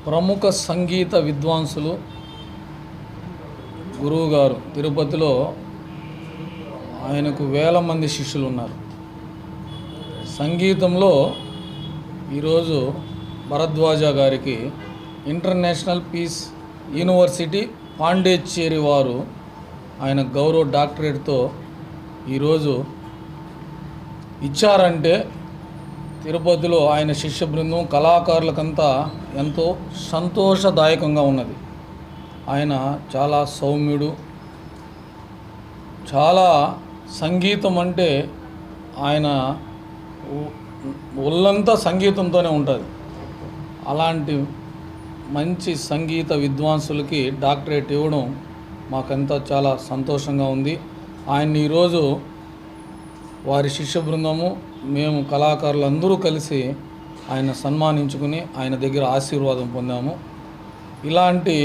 ప్రముఖ సంగీత విద్వాంసులు గురువుగారు తిరుపతిలో ఆయనకు వేల మంది శిష్యులు ఉన్నారు. సంగీతంలో ఈరోజు భరద్వాజ గారికి ఇంటర్నేషనల్ పీస్ యూనివర్సిటీ పాండిచ్చేరి వారు ఆయన గౌరవ డాక్టరేట్తో ఈరోజు ఇచ్చారంటే తిరుపతిలో ఆయన శిష్య బృందం కళాకారులకంతా ఎంతో సంతోషదాయకంగా ఉన్నది. ఆయన చాలా సౌమ్యుడు, చాలా సంగీతం అంటే ఆయన ఒళ్ళంతా సంగీతంతోనే ఉంటుంది. అలాంటి మంచి సంగీత విద్వాంసులకి డాక్టరేట్ ఇవ్వడం మాకంతా చాలా సంతోషంగా ఉంది. ఆయన్ని ఈరోజు వారి శిష్య బృందము మేము కళాకారులందరూ కలిసి ఆయన సన్మానించుకుని ఆయన దగ్గర ఆశీర్వాదం పొందాము. ఇలాంటి